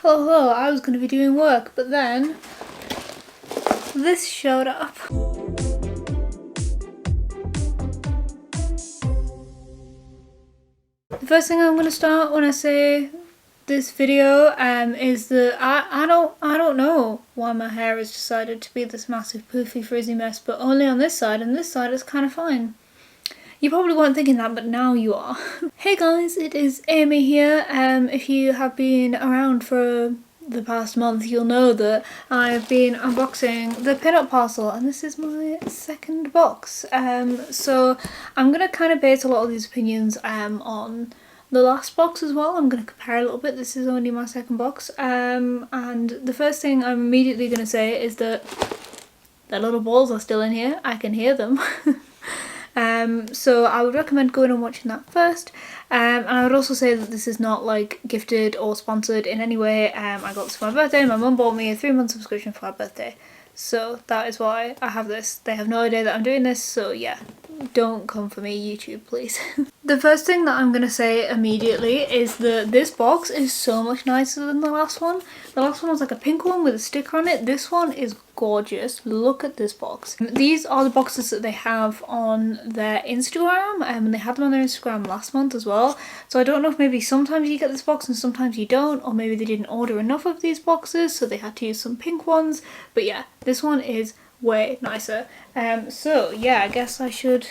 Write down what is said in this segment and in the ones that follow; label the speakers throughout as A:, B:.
A: Hello, I was going to be doing work, but then this showed up. The first thing I'm going to start when I say this video is that I don't know why my hair has decided to be this massive poofy frizzy mess, but only on this side, and this side is kind of fine. You probably weren't thinking that, but now you are. Hey guys, it is Amy here. If you have been around for the past month, you'll know that I've been unboxing the pinup parcel, and this is my second box. So I'm gonna kind of base a lot of these opinions on the last box as well. I'm gonna compare a little bit. This is only my second box. And the first thing I'm immediately gonna say is that the little balls are still in here. I can hear them. So I would recommend going and watching that first. And I would also say that this is not like gifted or sponsored in any way. I got this for my birthday. My mum bought me a 3-month subscription for my birthday. So that is why I have this. They have no idea that I'm doing this, so yeah, don't come for me, YouTube, please. The first thing that I'm going to say immediately is that this box is so much nicer than the last one. The last one was like a pink one with a sticker on it. This one is gorgeous. Look at this box. These are the boxes that they have on their Instagram, and they had them on their Instagram last month as well. So I don't know if maybe sometimes you get this box and sometimes you don't, or maybe they didn't order enough of these boxes so they had to use some pink ones. But yeah, this one is way nicer. So yeah, I guess I should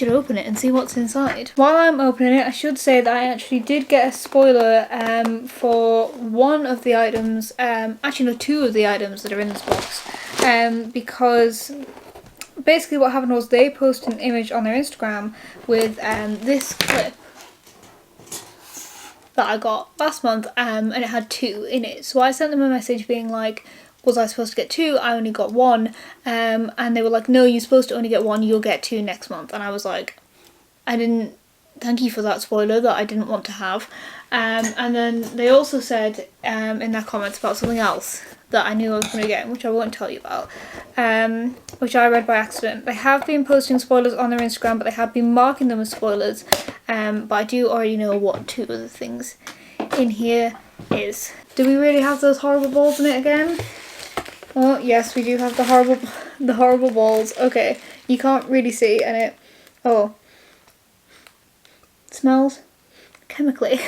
A: open it and see what's inside. While I'm opening it, I should say that I actually did get a spoiler for one of the items, actually no, 2 of the items that are in this box, because basically what happened was they posted an image on their Instagram with this clip that I got last month, and it had 2 in it. So I sent them a message being like, was I supposed to get 2? I only got 1. And they were like, no, you're supposed to only get 1, you'll get 2 next month. And I was like, thank you for that spoiler that I didn't want to have. And then they also said in their comments about something else that I knew I was going to get, which I won't tell you about, which I read by accident. They have been posting spoilers on their Instagram, but they have been marking them as spoilers. But I do already know what 2 of the things in here is. Do we really have those horrible balls in it again? Oh yes, we do have the horrible balls. Okay, you can't really see, and it smells chemically.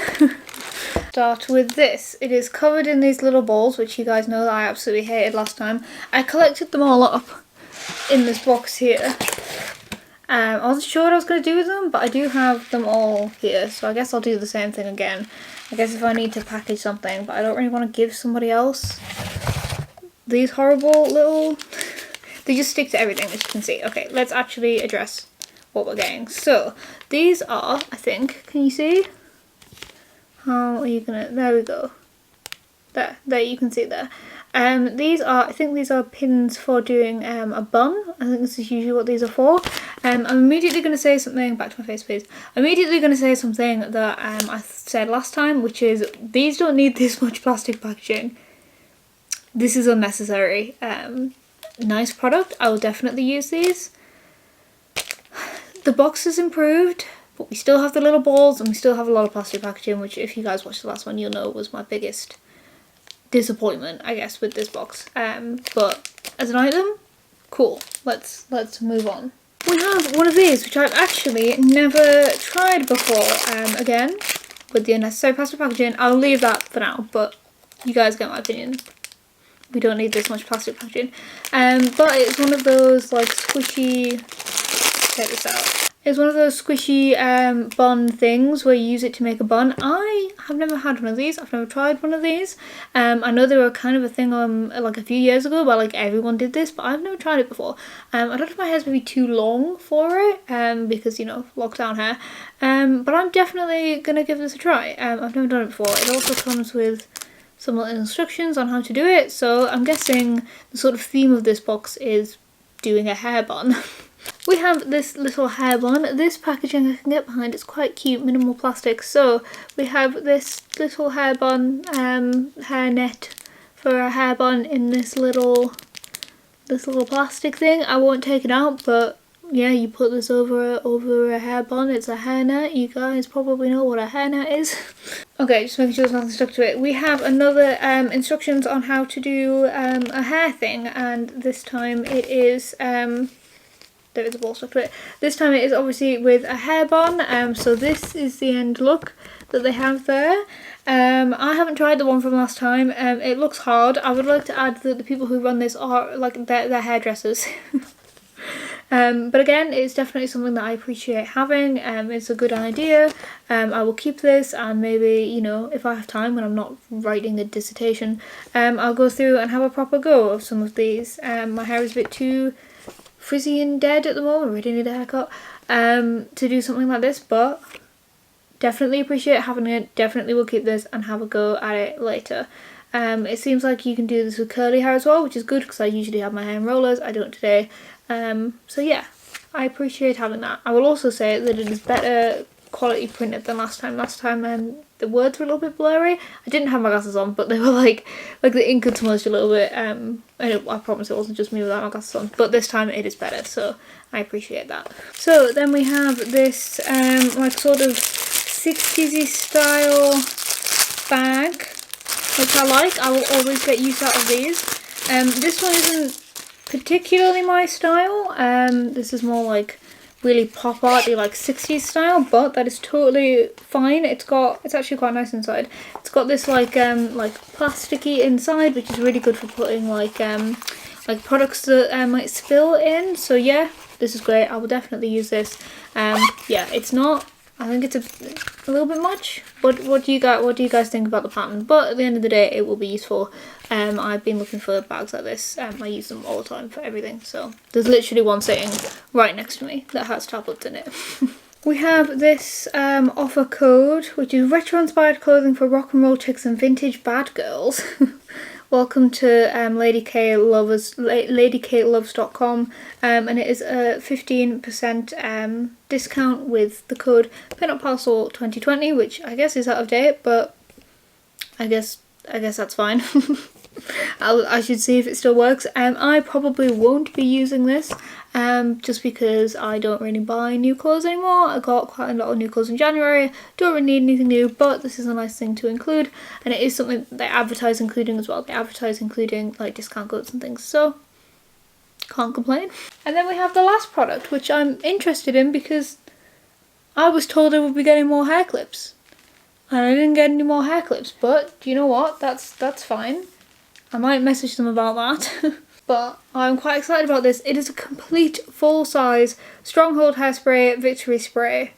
A: Start with this. It is covered in these little balls, which you guys know that I absolutely hated last time. I collected them all up in this box here. I wasn't sure what I was going to do with them, but I do have them all here, so I guess I'll do the same thing again. I guess if I need to package something, but I don't really want to give somebody else these horrible little... They just stick to everything, as you can see. Okay, let's actually address what we're getting. So, these are, I think, can you see? How are you gonna... There we go. There, you can see there. These are, I think these are pins for doing a bun. I think this is usually what these are for. I'm immediately going to say something, back to my face please. I'm immediately going to say something that I said last time, which is these don't need this much plastic packaging. This is unnecessary. Nice product, I will definitely use these. The box is improved, but we still have the little balls and we still have a lot of plastic packaging, which if you guys watched the last one you'll know was my biggest disappointment, I guess, with this box. But as an item, cool. Let's move on. We have one of these, which I've actually never tried before. Again, with the unnecessary plastic packaging. I'll leave that for now, but you guys get my opinion. We don't need this much plastic packaging. But it's one of those like squishy... Check this out. It's one of those squishy bun things where you use it to make a bun. I have never had one of these. I've never tried one of these. I know they were kind of a thing like a few years ago where like everyone did this, but I've never tried it before. I don't know if my hair's maybe too long for it because, you know, lockdown hair. But I'm definitely going to give this a try. I've never done it before. It also comes with some little instructions on how to do it. So I'm guessing the sort of theme of this box is doing a hair bun. We have this little hair bun. This packaging I can get behind. It's quite cute, minimal plastic. So we have this little hair bun, hair net for a hair bun in this little plastic thing. I won't take it out, but yeah, you put this over a hair bun. It's a hairnet. You guys probably know what a hairnet is. Okay, just making sure there's nothing stuck to it. We have another instructions on how to do a hair thing, and this time it is there is a ball stuck to it. This time it is obviously with a hair bun. So this is the end look that they have there. I haven't tried the one from last time. It looks hard. I would like to add that the people who run this are like they're hairdressers. But again, it's definitely something that I appreciate having. It's a good idea. I will keep this, and maybe, you know, if I have time when I'm not writing a dissertation, I'll go through and have a proper go of some of these. My hair is a bit too frizzy and dead at the moment. I really need a haircut to do something like this, but definitely appreciate having it. Definitely will keep this and have a go at it later. It seems like you can do this with curly hair as well, which is good because I usually have my hair in rollers. I don't today. So yeah, I appreciate having that. I will also say that it is better quality printed than last time. Last time the words were a little bit blurry. I didn't have my glasses on, but they were like the ink had smudged a little bit. I promise it wasn't just me without my glasses on, but this time it is better, so I appreciate that. So then we have this like sort of 60s-y style bag, which I like. I will always get use out of these. This one isn't particularly my style. This is more like really pop arty, like 60s style, but that is totally fine. It's actually quite nice inside. It's got this like plasticky inside, which is really good for putting like products that might spill in. So yeah, this is great. I will definitely use this. Yeah, it's not, I think it's a little bit much. What do you guys think about the pattern? But at the end of the day, it will be useful. I've been looking for bags like this. I use them all the time for everything. So there's literally one sitting right next to me that has tablets in it. We have this offer code, which is retro-inspired clothing for rock and roll chicks and vintage bad girls. Welcome to LadyKateLoves.com, and it is a 15% discount with the code Parcel 2020, which I guess is out of date, but I guess that's fine. I should see if it still works. I probably won't be using this just because I don't really buy new clothes anymore. I got quite a lot of new clothes in January. Don't really need anything new, but this is a nice thing to include, and it is something they advertise including as well. They advertise including like discount codes and things, so can't complain. And then we have the last product, which I'm interested in because I was told I would be getting more hair clips, and I didn't get any more hair clips. But do you know what? That's fine. I might message them about that. But I'm quite excited about this. It is a complete full-size Stronghold Hairspray Victory Spray.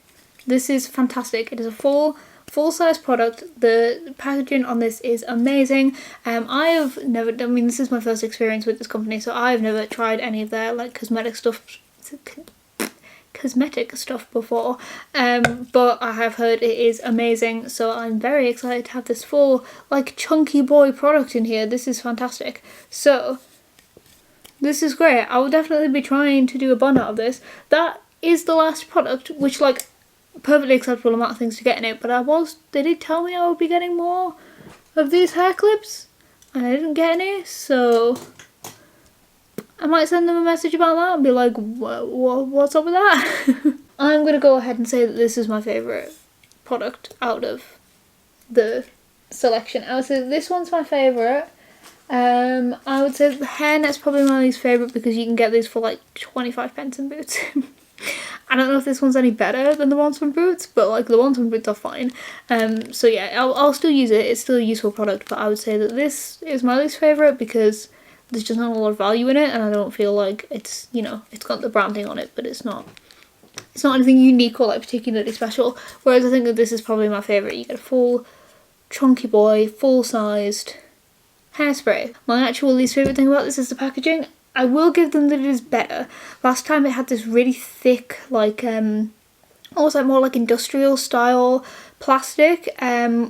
A: This is fantastic. It is a full-size product. The packaging on this is amazing. This is my first experience with this company, so I've never tried any of their like cosmetic stuff before, but I have heard it is amazing, so I'm very excited to have this full like chunky boy product in here. This is fantastic. So this is great. I will definitely be trying to do a bun out of this. That is the last product, which like perfectly acceptable amount of things to get in it, but they did tell me I would be getting more of these hair clips and I didn't get any, so I might send them a message about that and be like, what's up with that? I'm going to go ahead and say that this is my favourite product out of the selection. I would say this one's my favourite. I would say the hairnet's probably my least favourite because you can get these for like 25p in Boots. I don't know if this one's any better than the ones from Boots, but like the ones from Boots are fine. So yeah, I'll still use it. It's still a useful product, but I would say that this is my least favourite because there's just not a lot of value in it, and I don't feel like it's, you know, it's got the branding on it, but it's not anything unique or like particularly special. Whereas I think that this is probably my favourite. You get a full chunky boy, full-sized hairspray. My actual least favourite thing about this is the packaging. I will give them that it is better. Last time it had this really thick, like almost like more like industrial style plastic,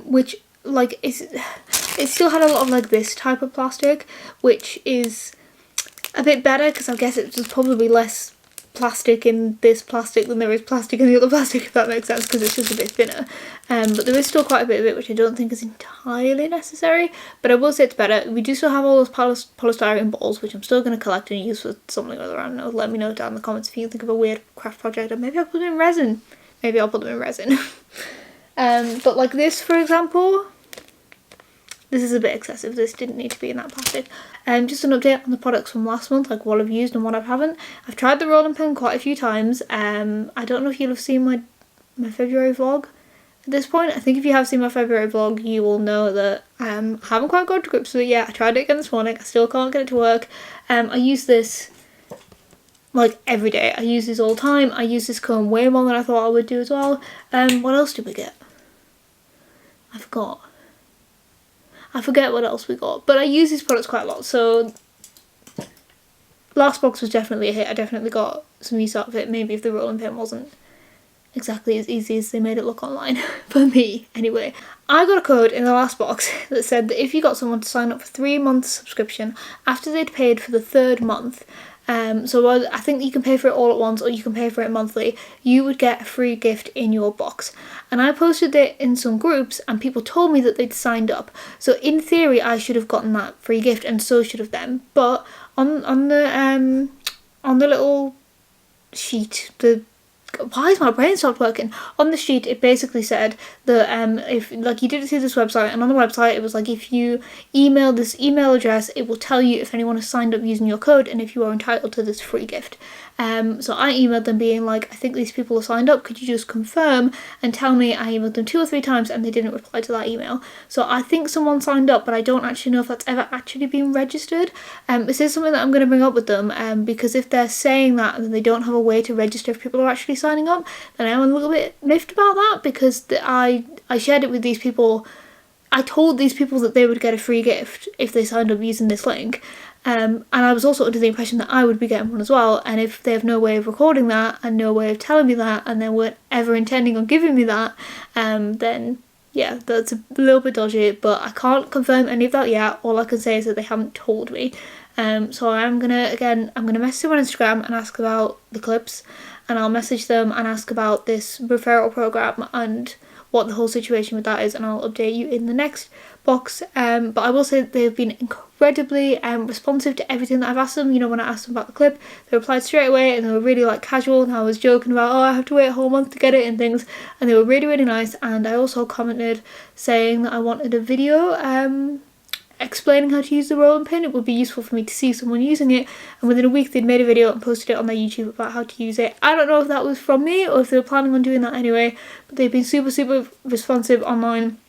A: which like it still had a lot of like this type of plastic, which is a bit better because I guess it's just probably less plastic in this plastic than there is plastic in the other plastic, if that makes sense, because it's just a bit thinner. But there is still quite a bit of it, which I don't think is entirely necessary, but I will say it's better. We do still have all those polystyrene balls, which I'm still going to collect and use for something or other. I don't know. Let me know down in the comments if you think of a weird craft project, or maybe I'll put them in resin. Maybe I'll put them in resin. But like this, for example, this is a bit excessive. This didn't need to be in that plastic. Just an update on the products from last month, like what I've used and what I haven't. I've tried the rolling pin quite a few times. I don't know if you'll have seen my February vlog at this point. I think if you have seen my February vlog, you will know that I haven't quite got to grips with it yet. I tried it again this morning. I still can't get it to work. I use this like every day. I use this all the time. I use this comb way more than I thought I would do as well. What else did we get? I forget what else we got, but I use these products quite a lot. So last box was definitely a hit. I definitely got some use out of it. Maybe if the rolling pin wasn't exactly as easy as they made it look online, for me anyway. I got a code in the last box that said that if you got someone to sign up for 3 months subscription after they'd paid for the 3rd month, so I think you can pay for it all at once or you can pay for it monthly, you would get a free gift in your box. And I posted it in some groups and people told me that they'd signed up. So in theory I should have gotten that free gift, and so should have them. But on the little sheet, why is my brain stopped working? On the sheet it basically said that if like you didn't see this website, and on the website it was like if you email this email address it will tell you if anyone has signed up using your code and if you are entitled to this free gift. So I emailed them being like, I think these people are signed up, could you just confirm and tell me? I emailed them 2 or 3 times and they didn't reply to that email. So I think someone signed up, but I don't actually know if that's ever actually been registered. This is something that I'm going to bring up with them, because if they're saying that and they don't have a way to register if people are actually signing up, then I am a little bit miffed about that, because I shared it with these people. I told these people that they would get a free gift if they signed up using this link. And I was also under the impression that I would be getting one as well, and if they have no way of recording that and no way of telling me that and they weren't ever intending on giving me that, then yeah, that's a little bit dodgy, but I can't confirm any of that yet. All I can say is that they haven't told me. So I'm gonna message them on Instagram and ask about the clips, and I'll message them and ask about this referral program and what the whole situation with that is, and I'll update you in the next box. But I will say that they've been incredibly responsive to everything that I've asked them. You know, when I asked them about the clip, they replied straight away, and they were really like casual, and I was joking about, oh, I have to wait a whole month to get it and things, and they were really, really nice. And I also commented saying that I wanted a video explaining how to use the rolling pin. It would be useful for me to see someone using it, and within a week they'd made a video and posted it on their YouTube about how to use it. I don't know if that was from me or if they were planning on doing that anyway, but they've been super, super responsive online,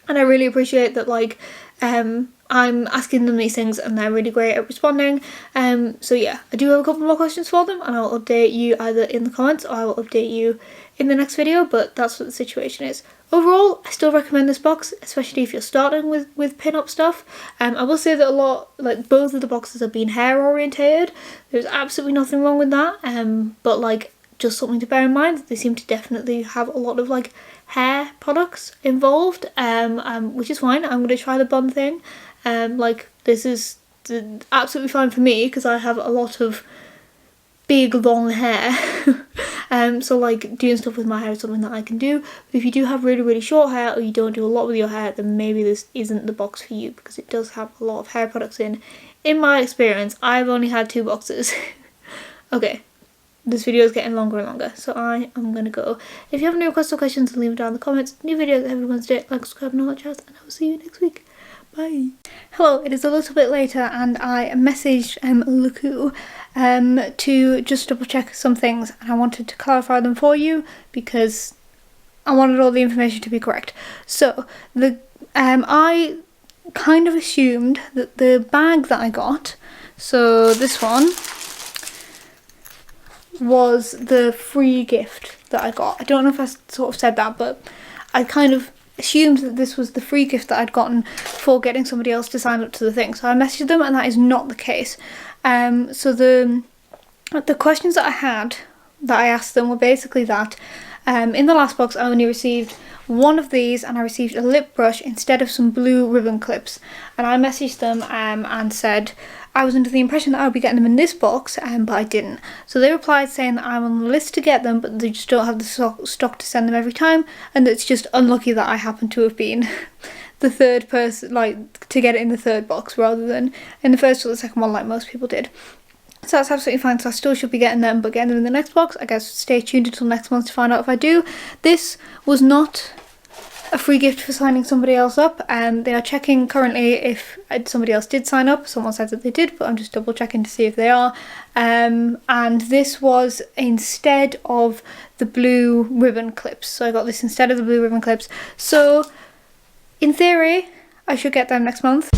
A: and I really appreciate that. Like, I'm asking them these things and they're really great at responding. So yeah, I do have a couple more questions for them, and I'll update you either in the comments or I will update you in the next video, but that's what the situation is. Overall, I still recommend this box, especially if you're starting with pin-up stuff. I will say that a lot, like both of the boxes have been hair orientated. There's absolutely nothing wrong with that, but like just something to bear in mind, they seem to definitely have a lot of like hair products involved, which is fine. I'm going to try the bun thing. Like this is absolutely fine for me because I have a lot of big long hair. So like doing stuff with my hair is something that I can do. But if you do have really, really short hair, or you don't do a lot with your hair, then maybe this isn't the box for you, because it does have a lot of hair products in. In my experience, I've only had 2 boxes. Okay, this video is getting longer and longer, so I am gonna go. If you have any requests or questions, leave them down in the comments. New videos every Wednesday. Like, subscribe, and all that jazz, and I will see you next week. Bye. Hello, it is a little bit later, and I messaged Luku to just double check some things, and I wanted to clarify them for you because I wanted all the information to be correct. So I kind of assumed that the bag that I got, so this one, was the free gift that I got. I don't know if I sort of said that, but I kind of assumed that this was the free gift that I'd gotten for getting somebody else to sign up to the thing. So I messaged them, and that is not the case. So the questions that I asked them were basically that in the last box I only received one of these and I received a lip brush instead of some blue ribbon clips. And I messaged them and said I was under the impression that I would be getting them in this box, but I didn't. So they replied saying that I'm on the list to get them, but they just don't have the stock to send them every time, and it's just unlucky that I happen to have been the third person, like, to get it in the third box rather than in the first or the second one like most people did. So that's absolutely fine, so I still should be getting them, but getting them in the next box. I guess stay tuned until next month to find out if I do. This was not a free gift for signing somebody else up, and they are checking currently if somebody else did sign up. Someone said that they did, but I'm just double checking to see if they are. And this was instead of the blue ribbon clips, so I got this instead of the blue ribbon clips. So in theory I should get them next month.